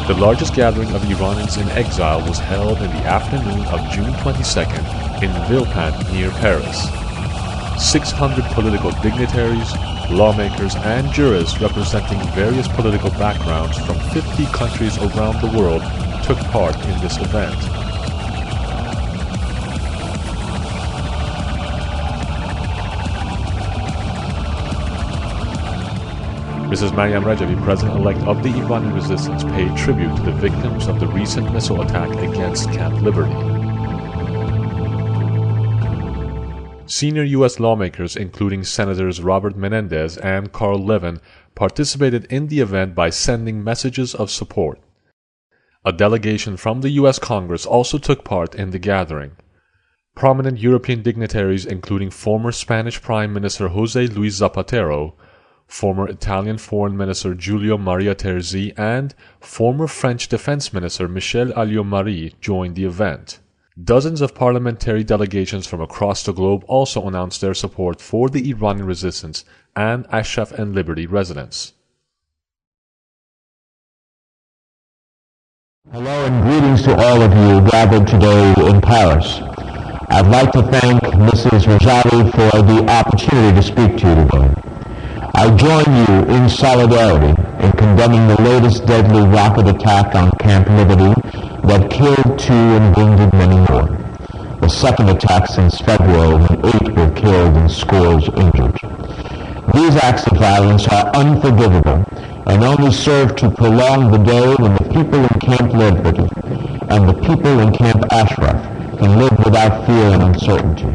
The largest gathering of Iranians in exile was held in the afternoon of June 22nd in Villepinte near Paris. 600 political dignitaries, lawmakers, and jurists representing various political backgrounds from 50 countries around the world took part in this event. Mrs. Maryam Rajavi, President-elect of the Iranian Resistance, paid tribute to the victims of the recent missile attack against Camp Liberty. Senior U.S. lawmakers, including Senators Robert Menendez and Carl Levin, participated in the event by sending messages of support. A delegation from the U.S. Congress also took part in the gathering. Prominent European dignitaries, including former Spanish Prime Minister José Luis Zapatero, former Italian Foreign Minister Giulio Maria Terzi, and former French Defense Minister Michel Alliot-Marie joined the event. Dozens of parliamentary delegations from across the globe also announced their support for the Iranian resistance and Ashraf and Liberty residents. Hello and greetings to all of you gathered today in Paris. I'd like to thank Mrs. Rajavi for the opportunity to speak to you today. I join you in solidarity in condemning the latest deadly rocket attack on Camp Liberty that killed 2 and wounded many more. The second attack since February when 8 were killed and scores injured. These acts of violence are unforgivable and only serve to prolong the day when the people in Camp Liberty and the people in Camp Ashraf can live without fear and uncertainty.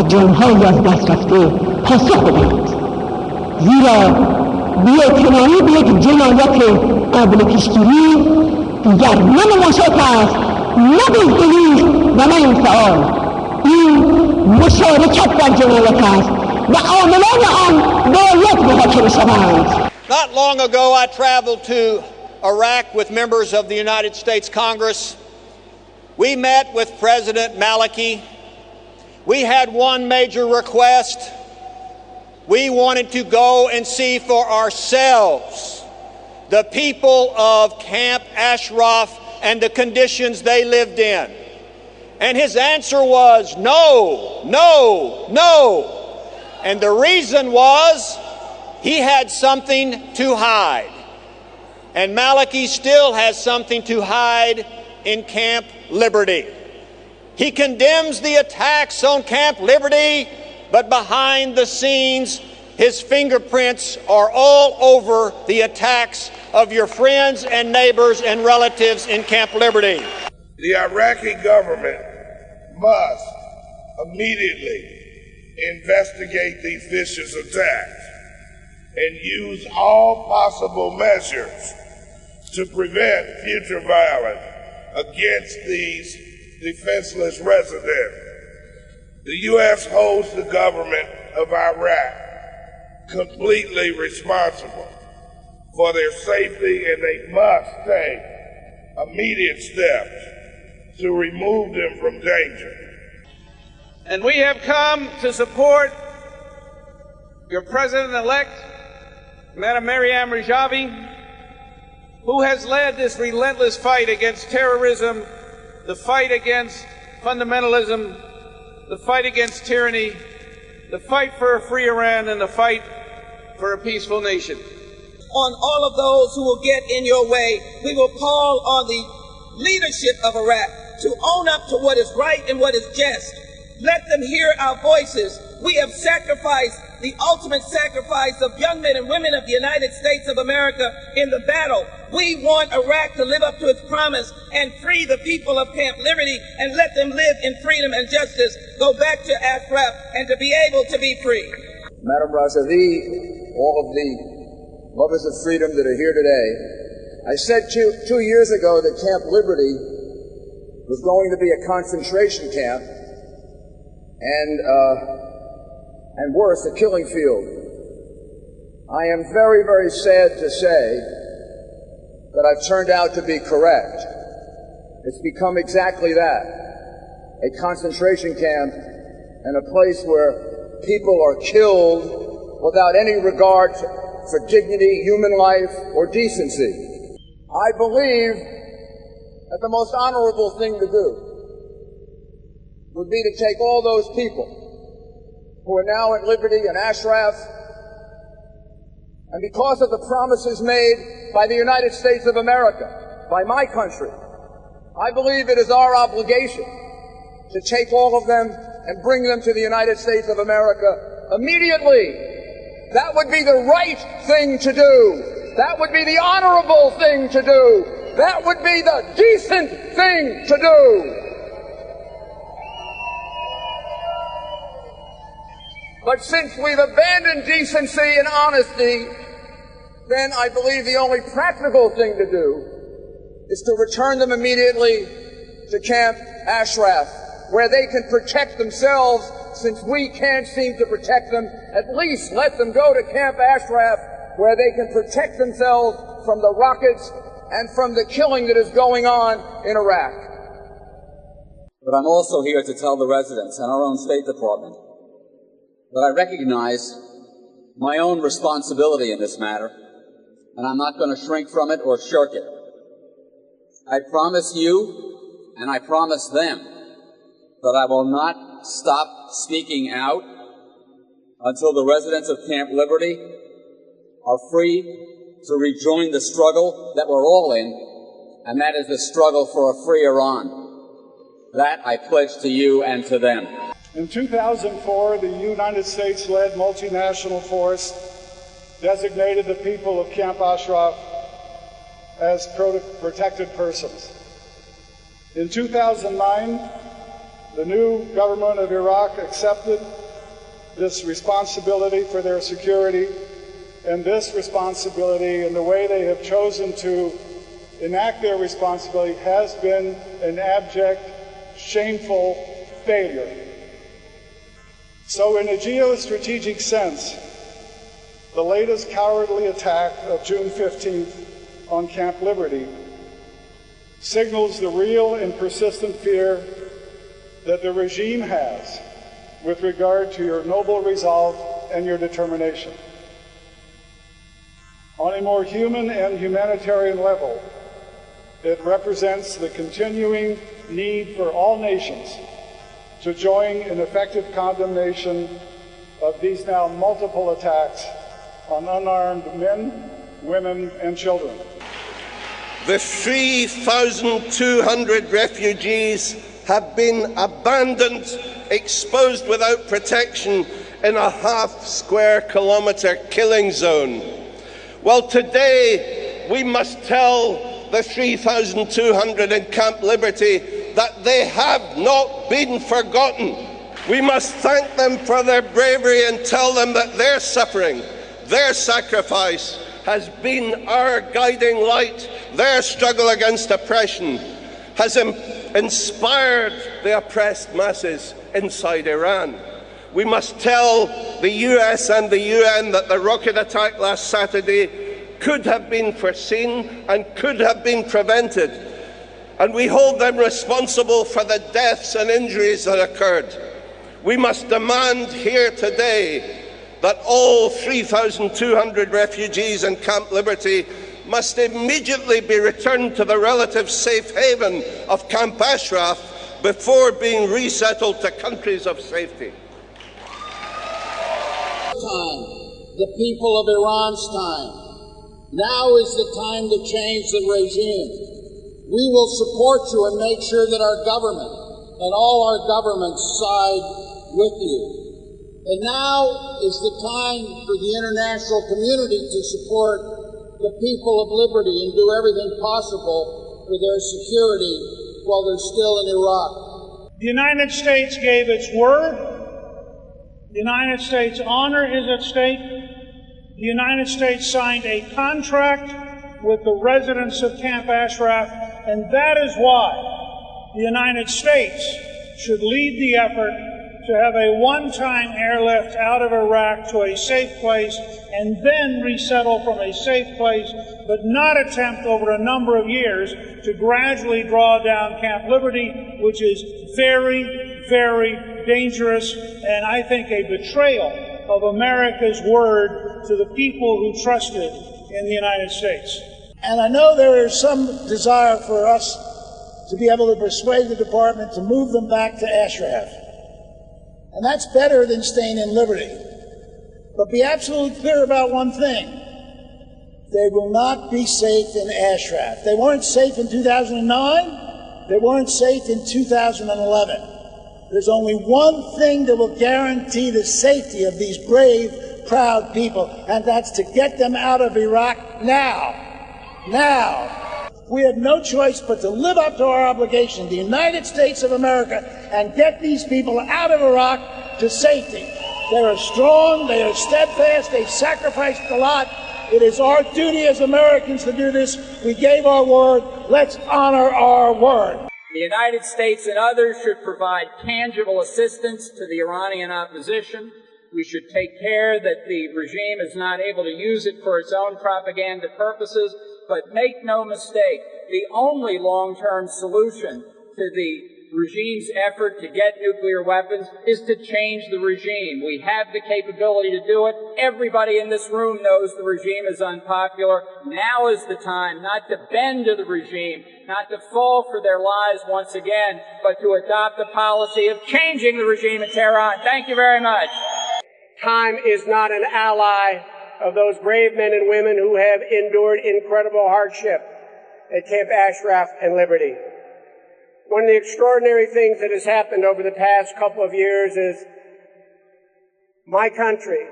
جان‌هایی از دست رفته پاسخ بدهید، زیرا بی‌اعتنایی به یک جنایت قابل پیشگیری دیگر نه مماشات است، نه بزدلی است و نه انفعال. این مشارکت در جنایت است و عاملان آن باید محاکمه شوند. Not long ago I traveled to Iraq with members of the United States Congress. We met with President Maliki. We had one major request. We wanted to go and see for ourselves the people of Camp Ashraf and the conditions they lived in. And his answer was no, no, no. And the reason was he had something to hide. And Maliki still has something to hide in Camp Liberty. He condemns the attacks on Camp Liberty, but behind the scenes, his fingerprints are all over the attacks of your friends and neighbors and relatives in Camp Liberty. The Iraqi government must immediately investigate these vicious attacks and use all possible measures to prevent future violence against these defenseless residents. The U.S. holds the government of Iraq completely responsible for their safety, and they must take immediate steps to remove them from danger. And we have come to support your President-elect, Madam Maryam Rajavi, who has led this relentless fight against terrorism, the fight against fundamentalism, the fight against tyranny, the fight for a free Iran, and the fight for a peaceful nation. On all of those who will get in your way, we will call on the leadership of Iraq to own up to what is right and what is just. Let them hear our voices. We have sacrificed the ultimate sacrifice of young men and women of the United States of America in the battle. We want Iraq to live up to its promise and free the people of Camp Liberty and let them live in freedom and justice, go back to Ashraf and to be able to be free. Madam Rajavi, all of the lovers of freedom that are here today, I said 2 years ago that Camp Liberty was going to be a concentration camp and worse, a killing field. I am very, very sad to say that I've turned out to be correct. It's become exactly that, a concentration camp and a place where people are killed without any regard for dignity, human life, or decency. I believe that the most honorable thing to do would be to take all those people who are now at liberty in Ashraf, and because of the promises made by the United States of America, by my country, I believe it is our obligation to take all of them and bring them to the United States of America immediately. That would be the right thing to do. That would be the honorable thing to do. That would be the decent thing to do. But since we've abandoned decency and honesty, then I believe the only practical thing to do is to return them immediately to Camp Ashraf, where they can protect themselves. Since we can't seem to protect them, at least let them go to Camp Ashraf, where they can protect themselves from the rockets and from the killing that is going on in Iraq. But I'm also here to tell the residents and our own State Department that I recognize my own responsibility in this matter, and I'm not going to shrink from it or shirk it. I promise you, and I promise them, that I will not stop speaking out until the residents of Camp Liberty are free to rejoin the struggle that we're all in, and that is the struggle for a free Iran. That I pledge to you and to them. In 2004, the United States-led multinational force designated the people of Camp Ashraf as protected persons. In 2009, the new government of Iraq accepted this responsibility for their security, and this responsibility and the way they have chosen to enact their responsibility has been an abject, shameful failure. So in a geostrategic sense, the latest cowardly attack of June 15th on Camp Liberty signals the real and persistent fear that the regime has with regard to your noble resolve and your determination. On a more human and humanitarian level, it represents the continuing need for all nations to join in effective condemnation of these now multiple attacks on unarmed men, women, and children. The 3,200 refugees have been abandoned, exposed without protection in a half-square-kilometre killing zone. Well, today we must tell the 3,200 in Camp Liberty that they have not been forgotten. We must thank them for their bravery and tell them that their suffering, their sacrifice has been our guiding light. Their struggle against oppression has inspired the oppressed masses inside Iran. We must tell the US and the UN that the rocket attack last Saturday could have been foreseen and could have been prevented. And we hold them responsible for the deaths and injuries that occurred. We must demand here today that all 3,200 refugees in Camp Liberty must immediately be returned to the relative safe haven of Camp Ashraf before being resettled to countries of safety. The people of Iran's time. Now is the time to change the regime. We will support you and make sure that our government and all our governments side with you. And now is the time for the international community to support the people of liberty and do everything possible for their security while they're still in Iraq. The United States gave its word. The United States' honor is at stake. The United States signed a contract with the residents of Camp Ashraf, and that is why the United States should lead the effort to have a one-time airlift out of Iraq to a safe place and then resettle from a safe place, but not attempt over a number of years to gradually draw down Camp Liberty, which is very, very dangerous and I think a betrayal of America's word to the people who trusted in the United States. And I know there is some desire for us to be able to persuade the department to move them back to Ashraf. And that's better than staying in Liberty. But be absolutely clear about one thing. They will not be safe in Ashraf. They weren't safe in 2009. They weren't safe in 2011. There's only one thing that will guarantee the safety of these brave, proud people, and that's to get them out of Iraq now. Now. We have no choice but to live up to our obligation, the United States of America, and get these people out of Iraq to safety. They are strong, they are steadfast, they've sacrificed a lot. It is our duty as Americans to do this. We gave our word. Let's honor our word. The United States and others should provide tangible assistance to the Iranian opposition. We should take care that the regime is not able to use it for its own propaganda purposes. But make no mistake, the only long-term solution to the regime's effort to get nuclear weapons is to change the regime. We have the capability to do it. Everybody in this room knows the regime is unpopular. Now is the time not to bend to the regime, not to fall for their lies once again, but to adopt a policy of changing the regime in Tehran. Thank you very much. Time is not an ally of those brave men and women who have endured incredible hardship at Camp Ashraf and Liberty. One of the extraordinary things that has happened over the past couple of years is my country,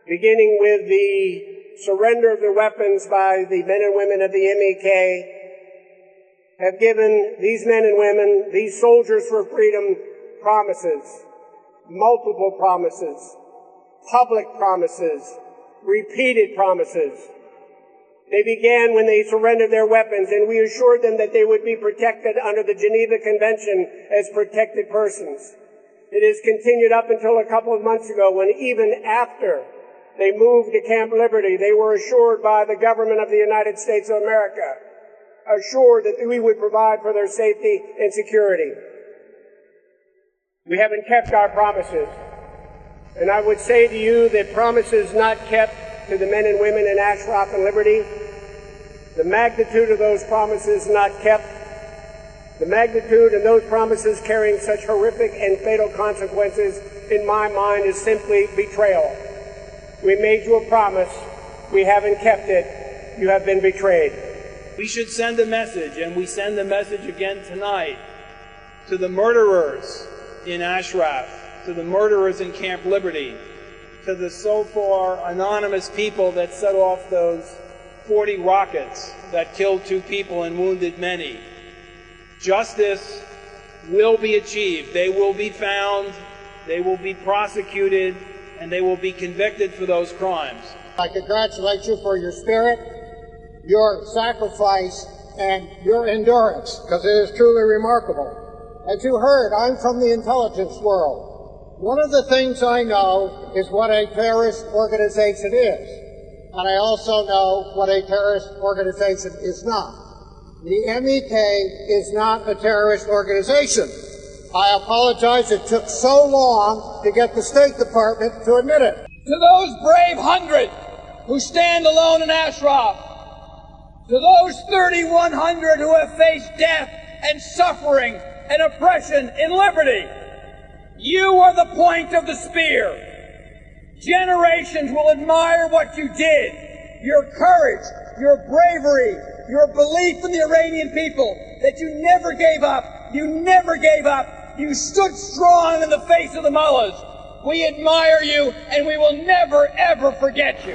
beginning with the surrender of their weapons by the men and women of the MEK, have given these men and women, these soldiers for freedom, promises, multiple promises, public promises, repeated promises. They began when they surrendered their weapons, and we assured them that they would be protected under the Geneva Convention as protected persons. It has continued up until a couple of months ago, when even after they moved to Camp Liberty, they were assured by the government of the United States of America, assured that we would provide for their safety and security. We haven't kept our promises. And I would say to you that promises not kept to the men and women in Ashraf and Liberty, the magnitude of those promises not kept, the magnitude and those promises carrying such horrific and fatal consequences, in my mind, is simply betrayal. We made you a promise. We haven't kept it. You have been betrayed. We should send a message, and we send the message again tonight, to the murderers in Ashraf, to the murderers in Camp Liberty, to the so far anonymous people that set off those 40 rockets that killed 2 people and wounded many. Justice will be achieved. They will be found, they will be prosecuted, and they will be convicted for those crimes. I congratulate you for your spirit, your sacrifice, and your endurance, because it is truly remarkable. As you heard, I'm from the intelligence world. One of the things I know is what a terrorist organization is, and I also know what a terrorist organization is not. The MEK is not a terrorist organization. I apologize it took so long to get the State Department to admit it. To those brave 100 who stand alone in Ashraf, to those 3,100 who have faced death and suffering and oppression in Liberty, you are the point of the spear. Generations will admire what you did, your courage, your bravery, your belief in the Iranian people, that you never gave up, you stood strong in the face of the mullahs. We admire you, and we will never, ever forget you.